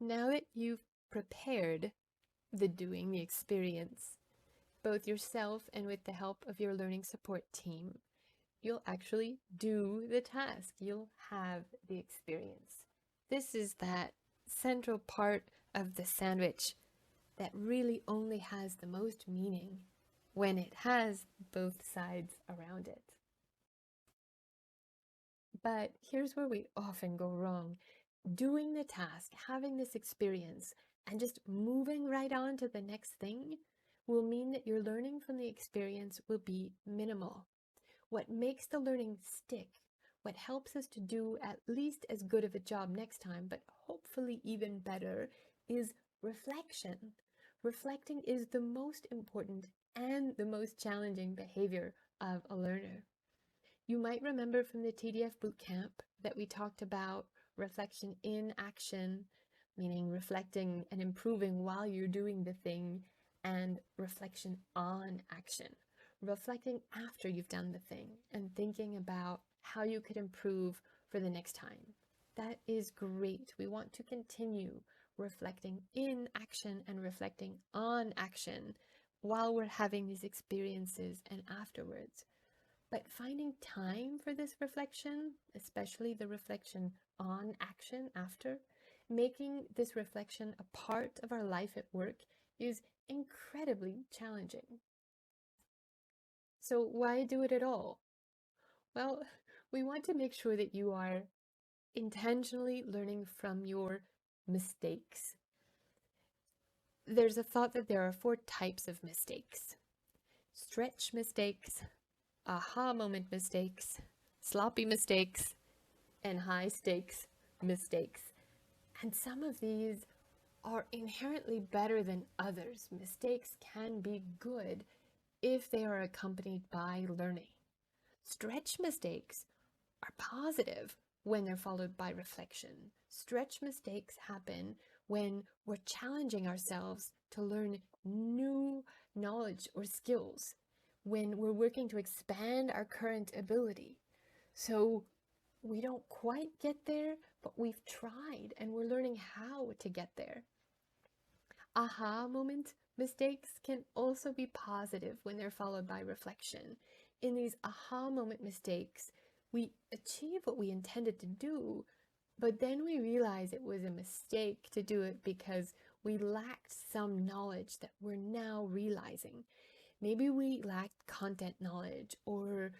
Now that you've prepared the experience, both yourself and with the help of your learning support team, you'll actually do the task. You'll have the experience. This is that central part of the sandwich that really only has the most meaning when it has both sides around it. But here's where we often go wrong. Doing the task, having this experience, and just moving right on to the next thing will mean that your learning from the experience will be minimal. What makes the learning stick, what helps us to do at least as good of a job next time, but hopefully even better, is reflection. Reflecting is the most important and the most challenging behavior of a learner. You might remember from the TDF Bootcamp that we talked about reflection in action, meaning reflecting and improving while you're doing the thing, and reflection on action, reflecting after you've done the thing and thinking about how you could improve for the next time. That is great. We want to continue reflecting in action and reflecting on action while we're having these experiences and afterwards. But finding time for this reflection, especially the reflection on action after, making this reflection a part of our life at work is incredibly challenging. So why do it at all? Well, we want to make sure that you are intentionally learning from your mistakes. There's a thought that there are 4 types of mistakes: stretch mistakes, aha moment mistakes, sloppy mistakes, and high stakes mistakes. And some of these are inherently better than others. Mistakes can be good if they are accompanied by learning. Stretch mistakes are positive when they're followed by reflection. Stretch mistakes happen when we're challenging ourselves to learn new knowledge or skills, when we're working to expand our current ability. So we don't quite get there, but we've tried and we're learning how to get there. Aha moment mistakes can also be positive when they're followed by reflection. In these aha moment mistakes, we achieve what we intended to do, but then we realize it was a mistake to do it because we lacked some knowledge that we're now realizing. Maybe we lacked content knowledge, or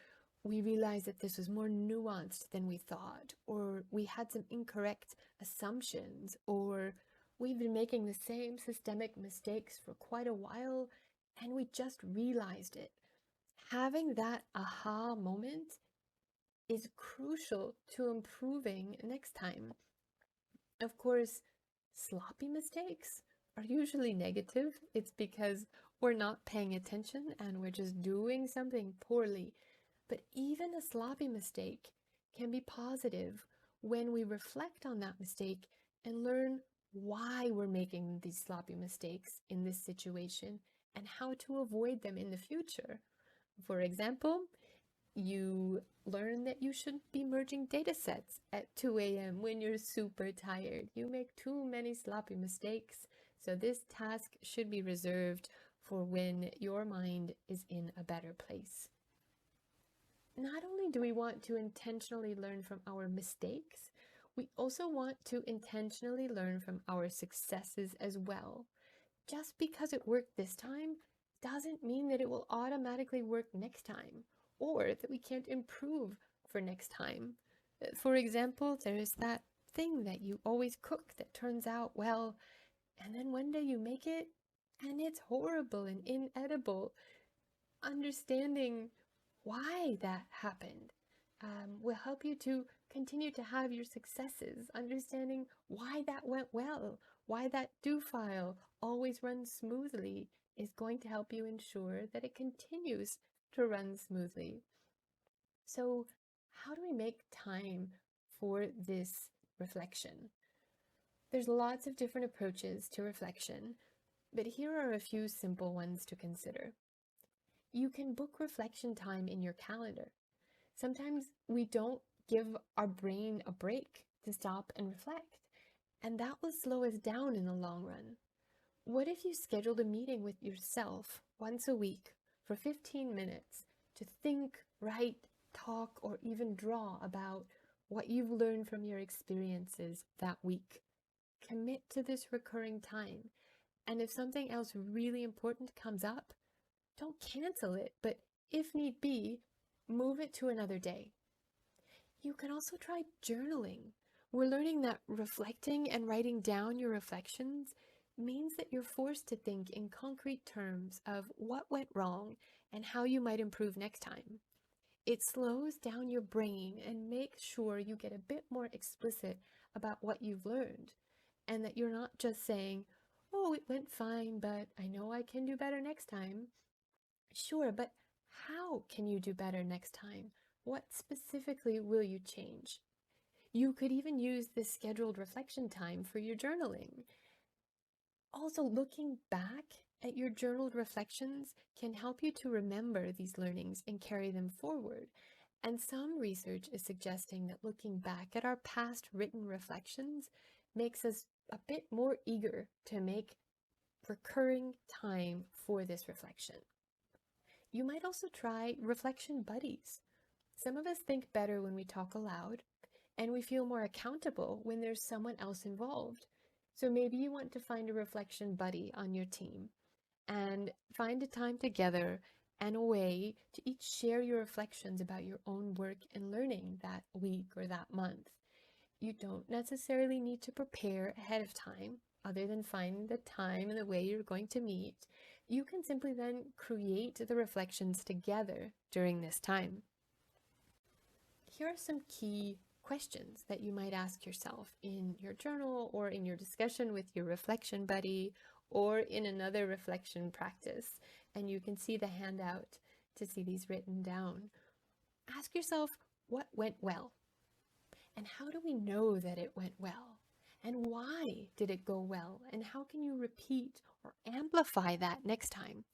we realized that this was more nuanced than we thought, or we had some incorrect assumptions, or we've been making the same systemic mistakes for quite a while and we just realized it. Having that aha moment is crucial to improving next time. Of course, sloppy mistakes are usually negative. It's because we're not paying attention and we're just doing something poorly. But even a sloppy mistake can be positive when we reflect on that mistake and learn why we're making these sloppy mistakes in this situation and how to avoid them in the future. For example, you learn that you shouldn't be merging data sets at 2 a.m. when you're super tired. You make too many sloppy mistakes. So this task should be reserved for when your mind is in a better place. Not only do we want to intentionally learn from our mistakes, we also want to intentionally learn from our successes as well. Just because it worked this time doesn't mean that it will automatically work next time, or that we can't improve for next time. For example, there is that thing that you always cook that turns out well, and then one day you make it and it's horrible and inedible. Understanding why that happened will help you to continue to have your successes. Understanding why that went well, why that do file always runs smoothly is going to help you ensure that it continues to run smoothly. So how do we make time for this reflection? There's lots of different approaches to reflection, but here are a few simple ones to consider. You can book reflection time in your calendar. Sometimes we don't give our brain a break to stop and reflect. and that will slow us down in the long run. What if you scheduled a meeting with yourself once a week for 15 minutes to think, write, talk, or even draw about what you've learned from your experiences that week? Commit to this recurring time. And if something else really important comes up, don't cancel it, but if need be, move it to another day. You can also try journaling. We're learning that reflecting and writing down your reflections means that you're forced to think in concrete terms of what went wrong and how you might improve next time. It slows down your brain and makes sure you get a bit more explicit about what you've learned, and that you're not just saying, "Oh, it went fine, but I know I can do better next time." Sure, but how can you do better next time? What specifically will you change? You could even use this scheduled reflection time for your journaling. Also, looking back at your journaled reflections can help you to remember these learnings and carry them forward. And some research is suggesting that looking back at our past written reflections makes us a bit more eager to make recurring time for this reflection. You might also try reflection buddies. Some of us think better when we talk aloud, and we feel more accountable when there's someone else involved. So maybe you want to find a reflection buddy on your team and find a time together and a way to each share your reflections about your own work and learning that week or that month. You don't necessarily need to prepare ahead of time, other than finding the time and the way you're going to meet. You can simply then create the reflections together during this time. Here are some key questions that you might ask yourself in your journal or in your discussion with your reflection buddy or in another reflection practice. And you can see the handout to see these written down. Ask yourself, what went well? And how do we know that it went well? And why did it go well? And how can you repeat or amplify that next time?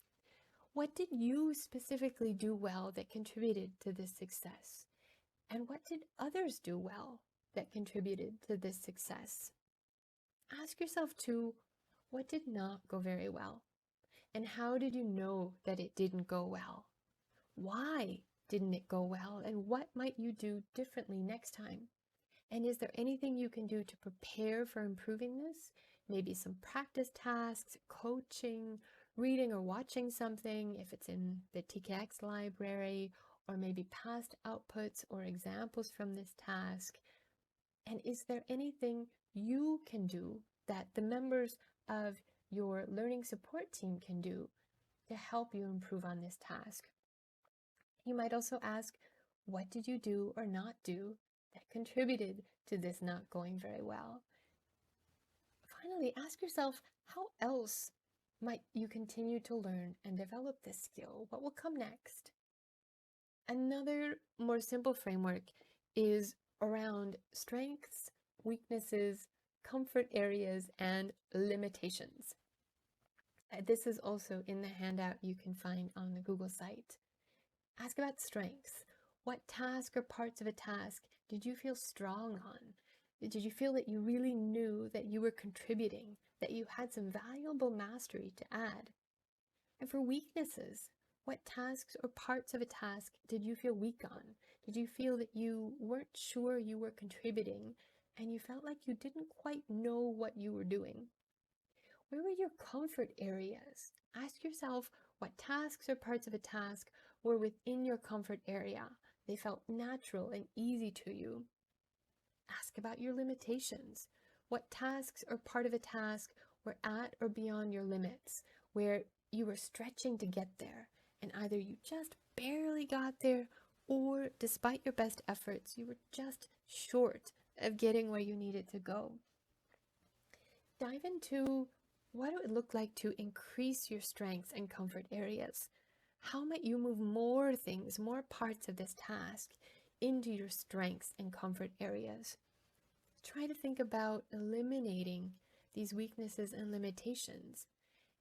What did you specifically do well that contributed to this success? And what did others do well that contributed to this success? Ask yourself too, what did not go very well? And how did you know that it didn't go well? Why didn't it go well? And what might you do differently next time? And is there anything you can do to prepare for improving this? Maybe some practice tasks, coaching, reading or watching something if it's in the TKX library, or maybe past outputs or examples from this task. And is there anything you can do that the members of your learning support team can do to help you improve on this task? You might also ask, what did you do or not do that contributed to this not going very well? Finally, ask yourself, how else might you continue to learn and develop this skill? What will come next? Another more simple framework is around strengths, weaknesses, comfort areas, and limitations. This is also in the handout you can find on the Google site. Ask about strengths. What task or parts of a task did you feel strong on? Did you feel that you really knew that you were contributing, that you had some valuable mastery to add? And for weaknesses, what tasks or parts of a task did you feel weak on? Did you feel that you weren't sure you were contributing and you felt like you didn't quite know what you were doing? Where were your comfort areas? Ask yourself what tasks or parts of a task were within your comfort area. They felt natural and easy to you. Ask about your limitations. What tasks or part of a task were at or beyond your limits, where you were stretching to get there, and either you just barely got there, or despite your best efforts, you were just short of getting where you needed to go. Dive into what it would look like to increase your strengths and comfort areas. How might you move more things, more parts of this task into your strengths and comfort areas? Try to think about eliminating these weaknesses and limitations.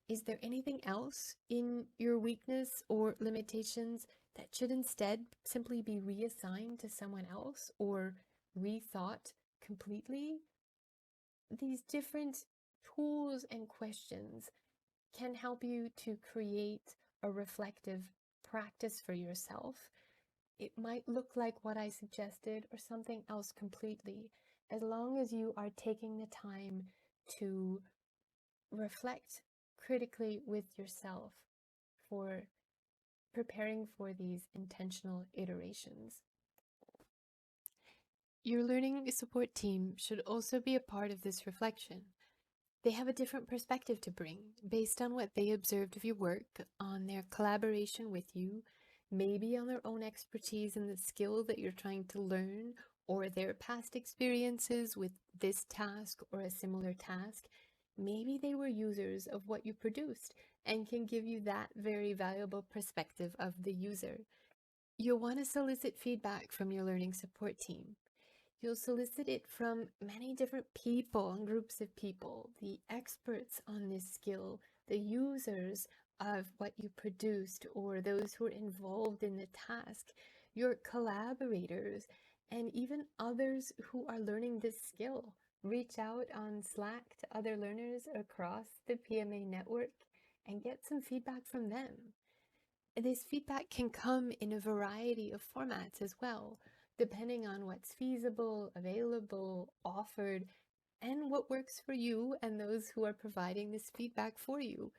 Is there anything else in your weakness or limitations that should instead simply be reassigned to someone else or rethought completely? these different tools and questions can help you to create a reflective practice for yourself. It might look like what I suggested or something else completely, as long as you are taking the time to reflect critically with yourself for preparing for these intentional iterations. Your learning support team should also be a part of this reflection. They have a different perspective to bring based on what they observed of your work, on their collaboration with you, maybe on their own expertise in the skill that you're trying to learn, or their past experiences with this task or a similar task. Maybe they were users of what you produced and can give you that very valuable perspective of the user. You'll want to solicit feedback from your learning support team. You'll solicit it from many different people and groups of people, the experts on this skill, the users of what you produced, or those who are involved in the task, your collaborators, and even others who are learning this skill. Reach out on Slack to other learners across the PMA network and get some feedback from them. This feedback can come in a variety of formats as well, depending on what's feasible, available, offered, and what works for you and those who are providing this feedback for you.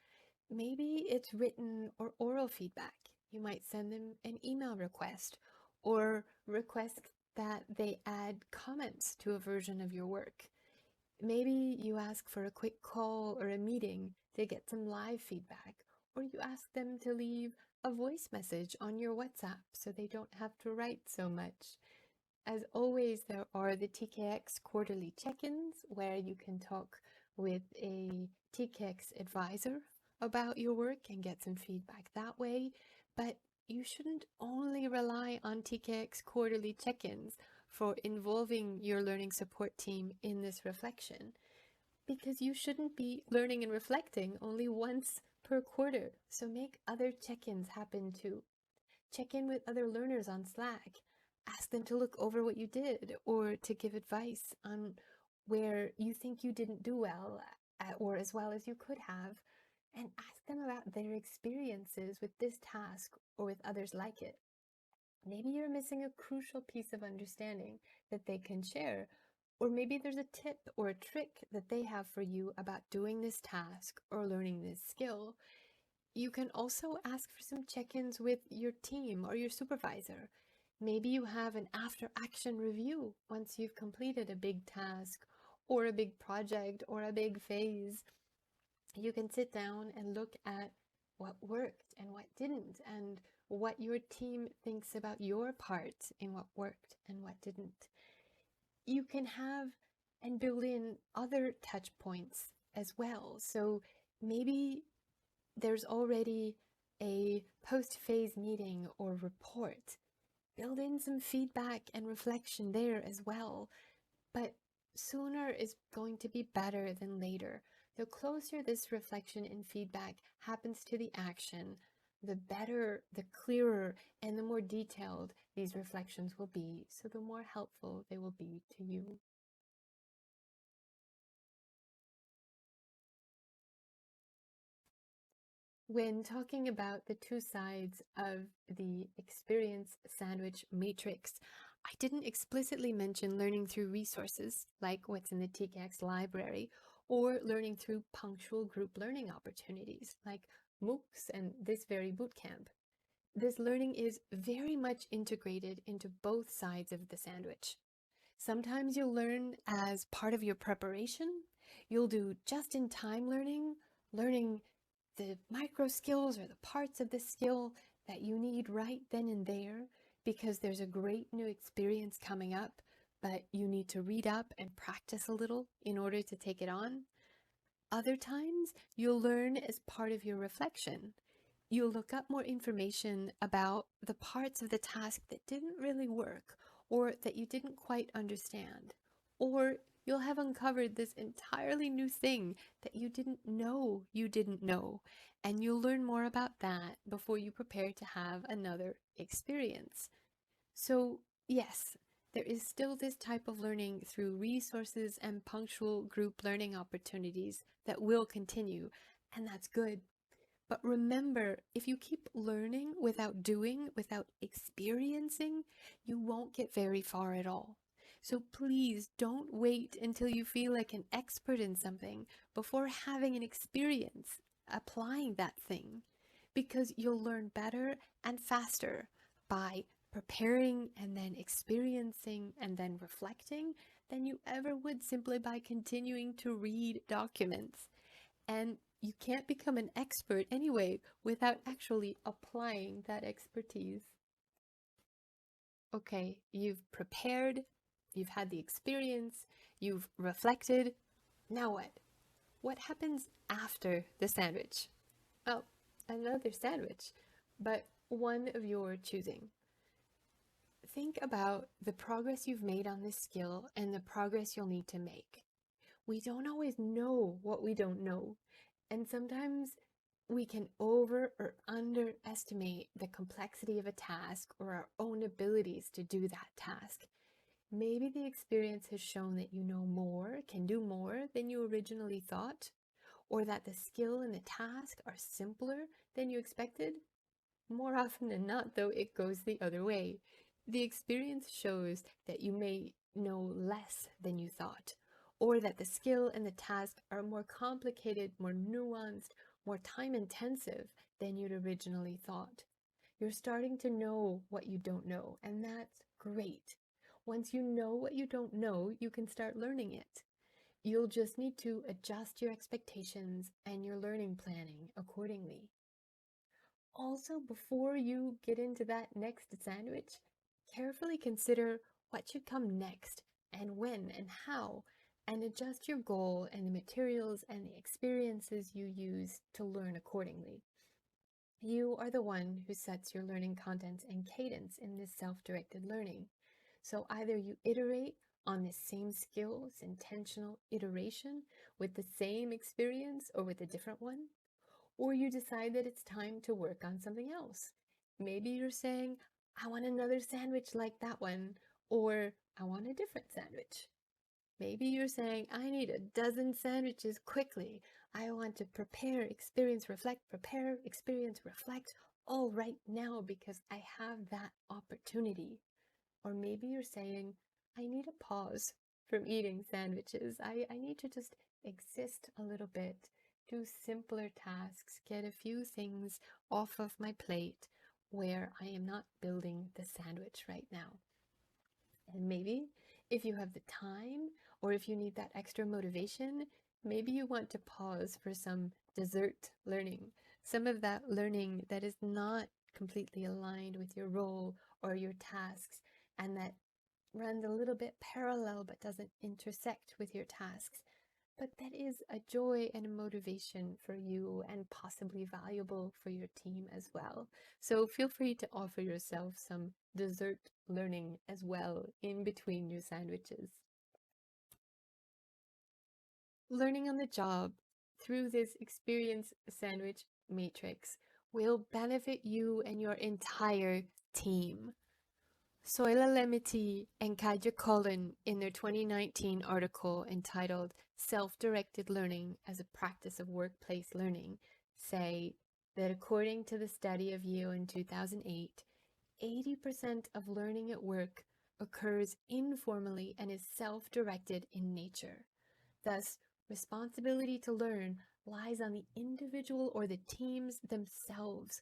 Maybe it's written or oral feedback. You might send them an email request or request that they add comments to a version of your work. Maybe you ask for a quick call or a meeting to get some live feedback, or you ask them to leave a voice message on your WhatsApp so they don't have to write so much. As always, there are the TKX quarterly check-ins where you can talk with a TKX advisor about your work and get some feedback that way. But you shouldn't only rely on TKX quarterly check-ins for involving your learning support team in this reflection, because you shouldn't be learning and reflecting only once per quarter. So make other check-ins happen too. Check in with other learners on Slack. Ask them to look over what you did or to give advice on where you think you didn't do well or as well as you could have. And ask them about their experiences with this task or with others like it. Maybe you're missing a crucial piece of understanding that they can share, or maybe there's a tip or a trick that they have for you about doing this task or learning this skill. You can also ask for some check-ins with your team or your supervisor. Maybe you have an after-action review once you've completed a big task or a big project or a big phase. You can sit down and look at what worked and what didn't, and what your team thinks about your part in what worked and what didn't. You can have and build in other touch points as well. So maybe there's already a post-phase meeting or report. Build in some feedback and reflection there as well. But sooner is going to be better than later. The closer this reflection and feedback happens to the action, the better, the clearer, and the more detailed these reflections will be, so the more helpful they will be to you. When talking about the two sides of the experience sandwich matrix, I didn't explicitly mention learning through resources like what's in the TKX library, or learning through punctual group learning opportunities like MOOCs and this very bootcamp. This learning is very much integrated into both sides of the sandwich. Sometimes you'll learn as part of your preparation. You'll do just-in-time learning, learning the micro skills or the parts of the skill that you need right then and there because there's a great new experience coming up, but you need to read up and practice a little in order to take it on. Other times, you'll learn as part of your reflection. You'll look up more information about the parts of the task that didn't really work or that you didn't quite understand. Or you'll have uncovered this entirely new thing that you didn't know, and you'll learn more about that before you prepare to have another experience. So, yes, There is still this type of learning through resources and punctual group learning opportunities that will continue, and that's good. But remember, if you keep learning without doing, without experiencing, you won't get very far at all. So please don't wait until you feel like an expert in something before having an experience applying that thing, because you'll learn better and faster by preparing and then experiencing and then reflecting than you ever would simply by continuing to read documents. And you can't become an expert anyway without actually applying that expertise. Okay, you've prepared, you've had the experience, you've reflected. Now what? What happens after the sandwich? Well, another sandwich, but one of your choosing. Think about the progress you've made on this skill and the progress you'll need to make. We don't always know what we don't know, and sometimes we can over or underestimate the complexity of a task or our own abilities to do that task. Maybe the experience has shown that you know more, can do more than you originally thought, or that the skill and the task are simpler than you expected. More often than not, though, it goes the other way. The experience shows that you may know less than you thought, or that the skill and the task are more complicated, more nuanced, more time intensive than you'd originally thought. You're starting to know what you don't know, and that's great. Once you know what you don't know, you can start learning it. You'll just need to adjust your expectations and your learning planning accordingly. Also, before you get into that next sandwich, carefully consider what should come next and when and how, and adjust your goal and the materials and the experiences you use to learn accordingly. You are the one who sets your learning content and cadence in this self-directed learning. So either you iterate on the same skills, intentional iteration with the same experience or with a different one, or you decide that it's time to work on something else. Maybe you're saying, I want another sandwich like that one, or I want a different sandwich. Maybe you're saying, I need a dozen sandwiches quickly. I want to prepare, experience, reflect, prepare, experience, reflect, all right now because I have that opportunity. Or maybe you're saying, I need a pause from eating sandwiches. I need to just exist a little bit, do simpler tasks, get a few things off of my plate where I am not building the sandwich right now. And maybe if you have the time or if you need that extra motivation, maybe you want to pause for some dessert learning, some of that learning that is not completely aligned with your role or your tasks and that runs a little bit parallel but doesn't intersect with your tasks. But that is a joy and a motivation for you and possibly valuable for your team as well. So feel free to offer yourself some dessert learning as well in between your sandwiches. Learning on the job through this experience sandwich matrix will benefit you and your entire team. Soila Lemity and Kaja Collin, in their 2019 article entitled Self-Directed Learning as a Practice of Workplace Learning, say that according to the study of Yale in 2008, 80% of learning at work occurs informally and is self-directed in nature. Thus, responsibility to learn lies on the individual or the teams themselves.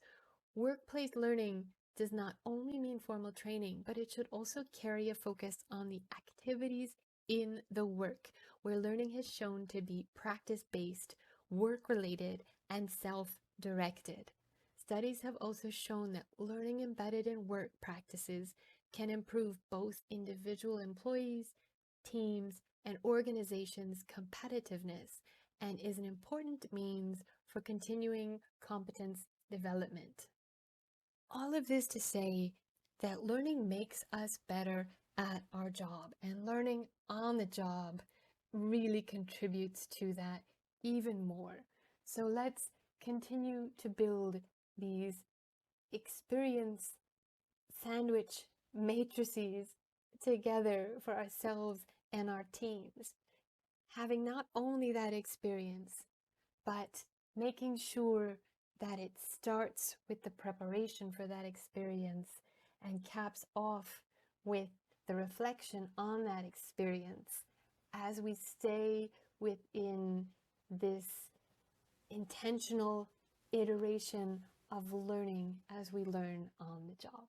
Workplace learning does not only mean formal training, but it should also carry a focus on the activities in the work, where learning has shown to be practice-based, work-related, and self-directed. Studies have also shown that learning embedded in work practices can improve both individual employees, teams, and organizations' competitiveness and is an important means for continuing competence development. All of this to say that learning makes us better at our job, and learning on the job really contributes to that even more. So let's continue to build these experience sandwich matrices together for ourselves and our teams. Having not only that experience, but making sure that it starts with the preparation for that experience and caps off with the reflection on that experience as we stay within this intentional iteration of learning as we learn on the job.